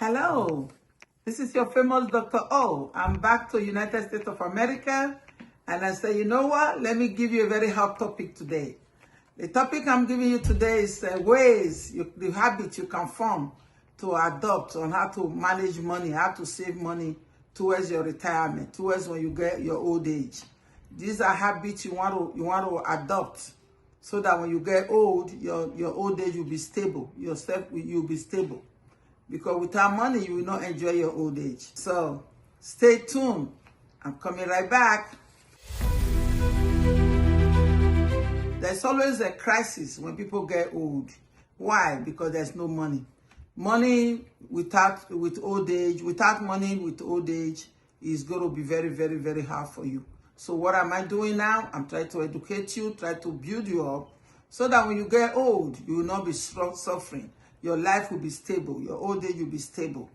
Hello, this is your famous Dr. O. I'm back to United States of America, and I say, you know what? Let me give you a very hot topic today. The topic I'm giving you today is the habit you can form to adopt on how to manage money, how to save money towards your retirement, towards when you get your old age. These are habits you want to adopt so that when you get old, your old age will be stable. Yourself, you'll be stable. Because without money, you will not enjoy your old age. So stay tuned. I'm coming right back. There's always a crisis when people get old. Why? Because there's no money. Money with old age, without money with old age is going to be very, very, very hard for you. So what am I doing now? I'm trying to educate you, try to build you up so that when you get old, you will not be suffering. Your life will be stable. Your old age will be stable.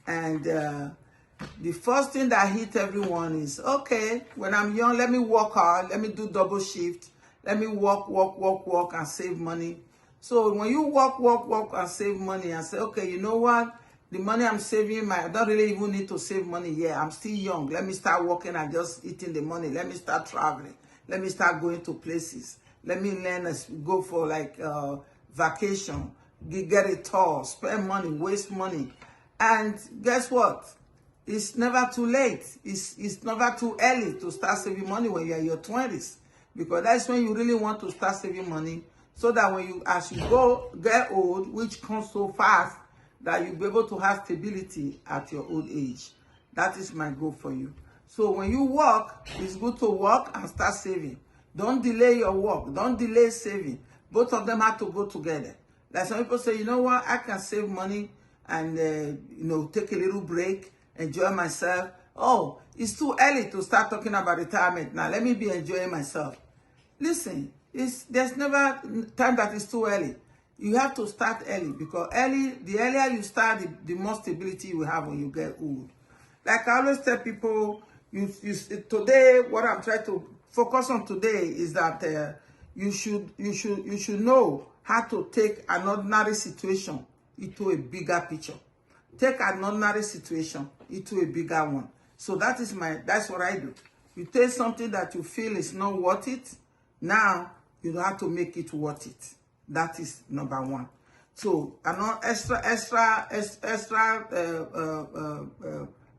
And the first thing that hit everyone is, okay, when I'm young, let me work hard. Let me do double shift. Let me work, and save money. So when you work, and save money and say, okay, you know what? The money I'm saving, I don't really even need to save money yet. I'm still young. Let me start working and just eating the money. Let me start traveling. Let me start going to places. Let me learn, go for like vacation. Get a tour, spend money, waste money. And guess what? It's never too late. It's never too early to start saving money when you're in your 20s. Because that's when you really want to start saving money. So that as you get old, which comes so fast, that you'll be able to have stability at your old age. That is my goal for you. So when you work, it's good to work and start saving. Don't delay your work. Don't delay saving. Both of them have to go together. Like some people say, you know what, I can save money and, take a little break, enjoy myself. Oh, it's too early to start talking about retirement now. Let me be enjoying myself. Listen, there's never time that is too early. You have to start early because the earlier you start, the more stability you will have when you get old. Like I always tell people, today, what I'm trying to focus on today is that you should know how to take an ordinary situation into a bigger picture. Take an ordinary situation into a bigger one. So that's what I do. You take something that you feel is not worth it. Now you have to make it worth it. That is number one. So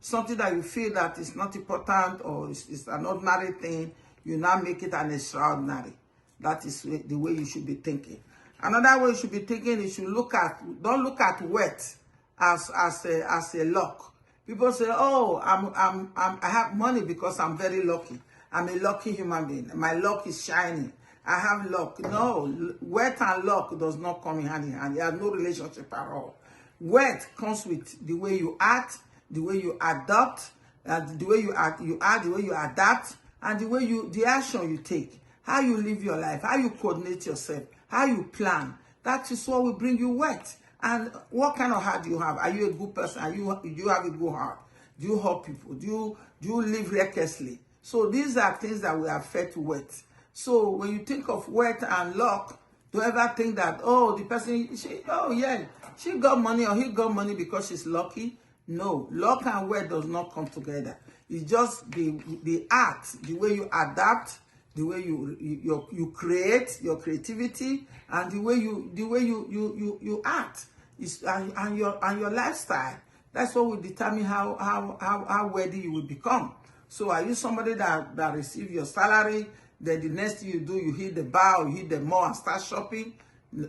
something that you feel that is not important or is an ordinary thing, you now make it an extraordinary. That is the way you should be thinking. Another way you should be thinking is don't look at wealth as a luck. People say, oh, I have money because I'm very lucky. I'm a lucky human being. My luck is shining. I have luck. No, wealth and luck does not come in hand in hand. There are no relationship at all. Wealth comes with the way you act, the way you adopt, the way you act, the way you adapt, and the action you take. How you live your life, how you coordinate yourself, how you plan. That is what will bring you wealth. And what kind of heart do you have? Are you a good person? Do you have a good heart? Do you help people? Do you live recklessly? So these are things that will affect wealth. So when you think of wealth and luck, don't ever think that, oh, the person, she got money or he got money because she's lucky. No, luck and wealth does not come together. It's just the act, the way you adapt, the way you create your creativity, and the way you act and your lifestyle. That's what will determine how wealthy you will become. So are you somebody that receive your salary, then the next thing you do, you hit the bar, you hit the mall and start shopping?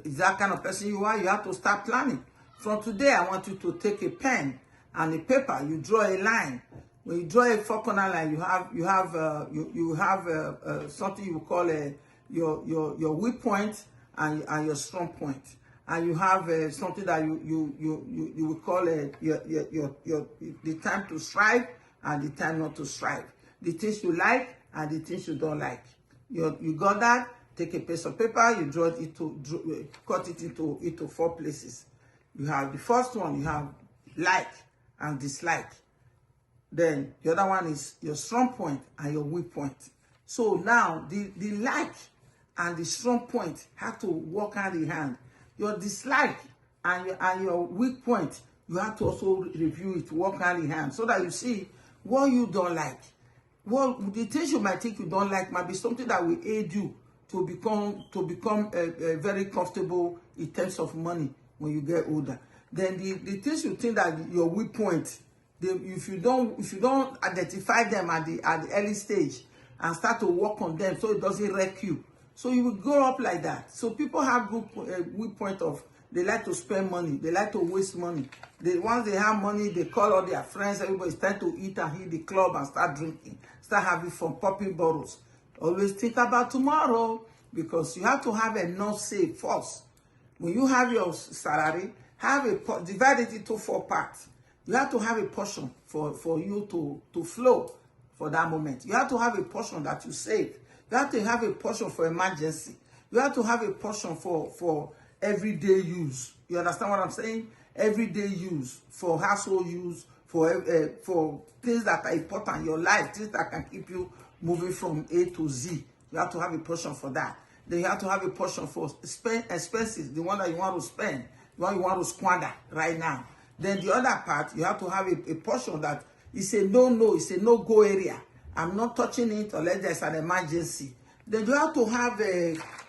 Is that kind of person you are? You have to start planning. From today, I want you to take a pen and a paper. You draw a line. When you draw a four-corner line, you have something you call your weak point and your strong point, and you have something that you will call the time to strive and the time not to strive, the things you like and the things you don't like. You got that? Take a piece of paper, you draw it cut it into 4 places. You have the first one, you have like and dislike. Then the other one is your strong point and your weak point. So now the like and the strong point have to work hand in hand. Your dislike and your weak point you have to also review it, work hand in hand, so that you see what you don't like. Well, the things you might think you don't like might be something that will aid you to become very comfortable in terms of money when you get older. Then the things you think that your weak point, if you don't identify them at the early stage and start to work on them so it doesn't wreck you, so you will grow up like that. So people have good weak point of, they like to spend money, they like to waste money. Once they have money, they call all their friends, everybody's trying to eat and hit the club and start drinking, start having fun, popping bottles. Always think about tomorrow, because you have to have enough save first. When you have your salary, divide it into 4 parts. You have to have a portion for you to flow for that moment. You have to have a portion that you save. You have to have a portion for emergency. You have to have a portion for everyday use. You understand what I'm saying? Everyday use, for household use, for things that are important in your life, things that can keep you moving from A to Z. You have to have a portion for that. Then you have to have a portion for expenses, the one that you want to spend, the one you want to squander right now. Then the other part, you have to have a portion that is a no-no, it's a no-go area. I'm not touching it unless there's an emergency. Then you have to have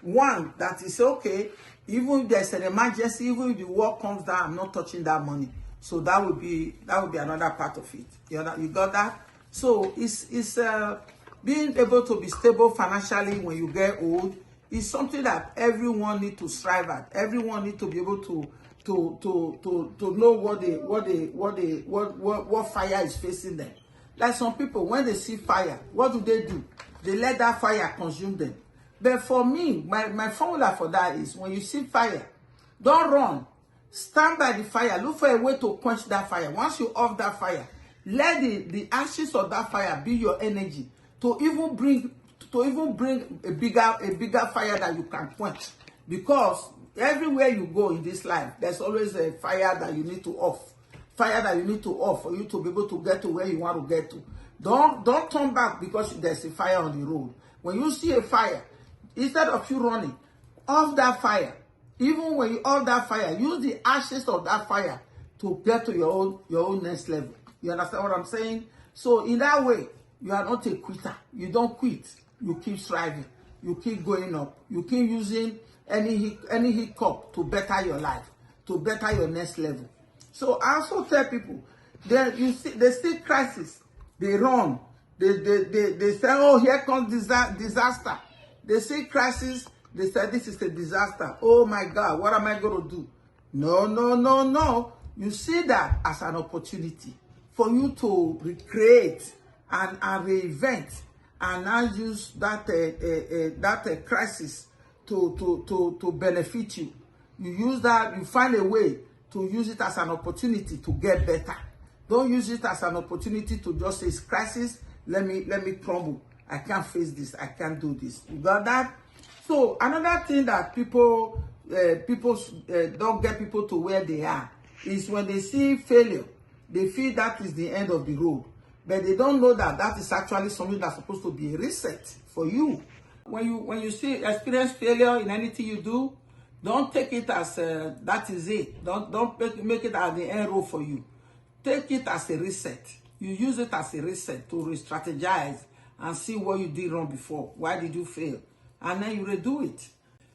one that is okay, even if there's an emergency, even if the war comes down, I'm not touching that money. So that would be another part of it. You got that? So it's being able to be stable financially when you get old is something that everyone needs to strive at. Everyone needs to be able to know what fire is facing them. Like some people, when they see fire, what do? They let that fire consume them. But for me, my formula for that is, when you see fire, don't run. Stand by the fire. Look for a way to quench that fire. Once you off that fire, let the ashes of that fire be your energy to even bring a bigger fire that you can quench. Because everywhere you go in this life, there's always a fire that you need to off. Fire that you need to off for you to be able to get to where you want to get to. Don't turn back because there's a fire on the road. When you see a fire, instead of you running, off that fire. Even when you off that fire, use the ashes of that fire to get to your own next level. You understand what I'm saying? So in that way, you are not a quitter. You don't quit. You keep striving. You keep going up. You keep using any hiccup to better your life, to better your next level. So I also tell people, they see crisis, they run. They say, oh, here comes disaster. They see crisis, they say, this is a disaster. Oh my God, what am I going to do? No. You see that as an opportunity for you to recreate and reinvent, and now use that crisis to benefit you. You use that, you find a way to use it as an opportunity to get better. Don't use it as an opportunity to just say, it's crisis, let me crumble. I can't face this, I can't do this. You got that? So another thing that people don't get people to where they are is when they see failure, they feel that is the end of the road. But they don't know that that is actually something that's supposed to be a reset for you. When you experience failure in anything you do, don't take it as that is it. Don't make it as the end road for you. Take it as a reset. You use it as a reset to re-strategize and see what you did wrong before. Why did you fail? And then you redo it.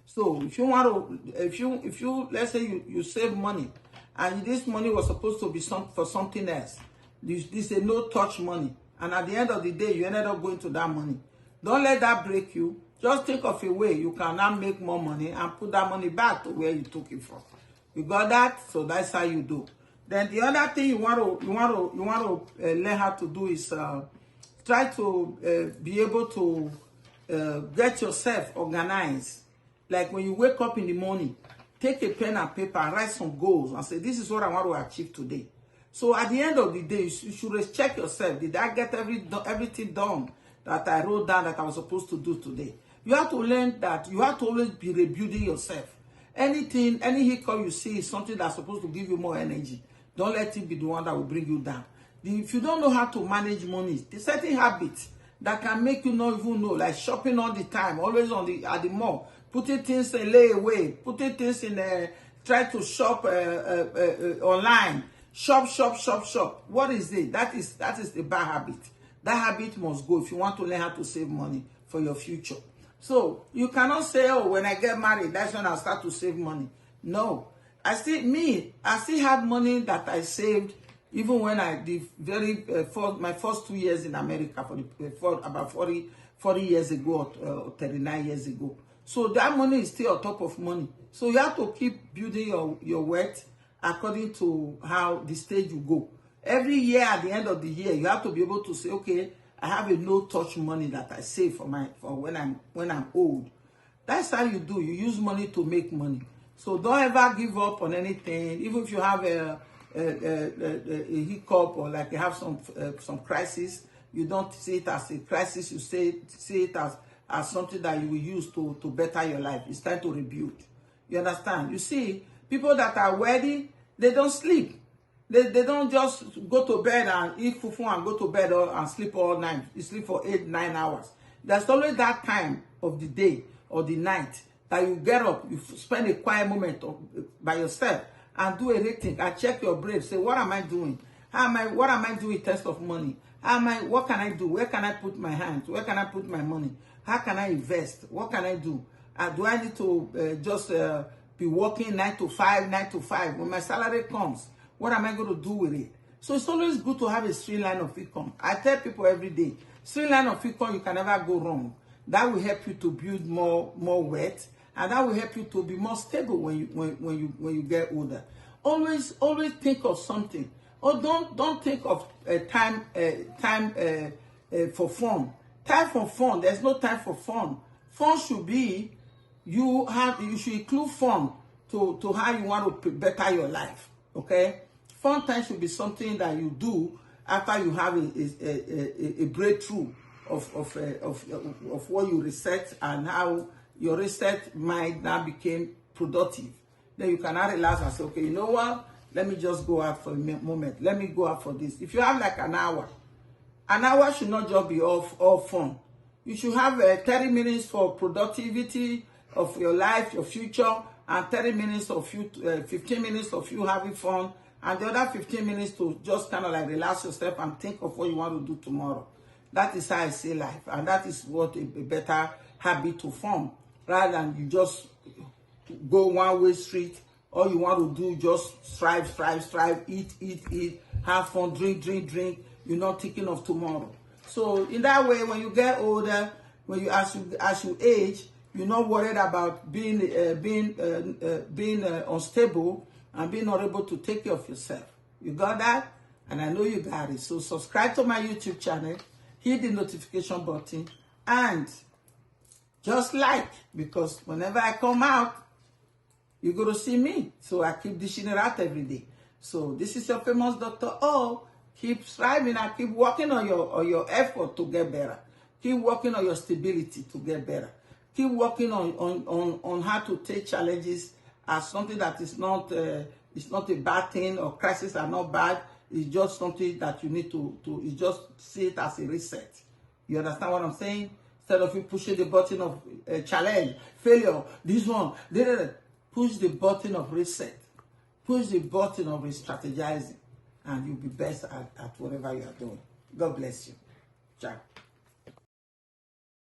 So if you want to, if you let's say you save money, and this money was supposed to be for something else. This is a no-touch money. And at the end of the day, you ended up going to that money. Don't let that break you. Just think of a way you can now make more money and put that money back to where you took it from. You got that? So that's how you do. Then the other thing you want to learn how to do is try to be able to get yourself organized. Like when you wake up in the morning, take a pen and paper and write some goals and say, this is what I want to achieve today. So at the end of the day, you should check yourself. Did I get everything done that I wrote down that I was supposed to do today? You have to learn that you have to always be rebuilding yourself. Any hiccup you see is something that's supposed to give you more energy. Don't let it be the one that will bring you down. If you don't know how to manage money, there's certain habits that can make you not even know, like shopping all the time, always at the mall, putting things in layaway, putting things in try to shop online. Shop, shop, shop, shop. What is it? That is a bad habit. That habit must go if you want to learn how to save money for your future. So you cannot say, oh, when I get married, that's when I'll start to save money. No. I still have money that I saved even when I did my first 2 years in America for about 40 years ago or 39 years ago. So that money is still on top of money. So you have to keep building your wealth according to how the stage you go. Every year at the end of the year, you have to be able to say, okay, I have a no-touch money that I save for when I'm old. That's how you do. You use money to make money. So don't ever give up on anything, even if you have a hiccup or like you have some crisis. You don't see it as a crisis. You see it as something that you will use to better your life. It's time to rebuild. You understand? You see, people that are wealthy, they don't sleep. They don't just go to bed and eat fufu and go to bed and sleep all night. You sleep for 8-9 hours. There's always that time of the day or the night that you get up, you spend a quiet moment by yourself and do a rating and check your brain. Say, what am I doing? What am I doing in terms of money? What can I do? Where can I put my hands? Where can I put my money? How can I invest? What can I do? Do I need to just be working 9 to 5? When my salary comes, what am I going to do with it? So it's always good to have a stream line of income. I tell people every day, stream line of income, you can never go wrong. That will help you to build more wealth, and that will help you to be more stable when you get older. Always think of something. Or don't think of time for fun. Time for fun. There's no time for fun. Fun should be you should include fun to how you want to better your life. Okay, fun time should be something that you do after you have a breakthrough of what you reset and how your reset mind now became productive. Then you can now relax and say, okay, you know what? Let me just go out for a moment. Let me go out for this. If you have like an hour should not just be all fun. You should have 30 minutes for productivity of your life, your future, and 30 minutes of you, 15 minutes of you having fun, and the other 15 minutes to just kind of like relax yourself and think of what you want to do tomorrow. That is how I see life, and that is what a better habit to form, rather than you just go one-way street. All you want to do just strive, eat, have fun, drink. You're not thinking of tomorrow. So in that way, when you get older, as you age, you're not worried about being unstable and being not able to take care of yourself. You got that? And I know you got it. So subscribe to my YouTube channel, hit the notification button, and just like, because whenever I come out, you're going to see me. So I keep dishing it out every day. So this is your famous Dr. O. Keep striving and keep working on your effort to get better. Keep working on your stability to get better. Keep working on how to take challenges as something that is not it's not a bad thing, or crises are not bad. It's just something that you need to just see it as a reset. You understand what I'm saying? Instead of you pushing the button of challenge, failure, this one, push the button of reset. Push the button of strategizing, and you'll be best at whatever you are doing. God bless you. Ciao.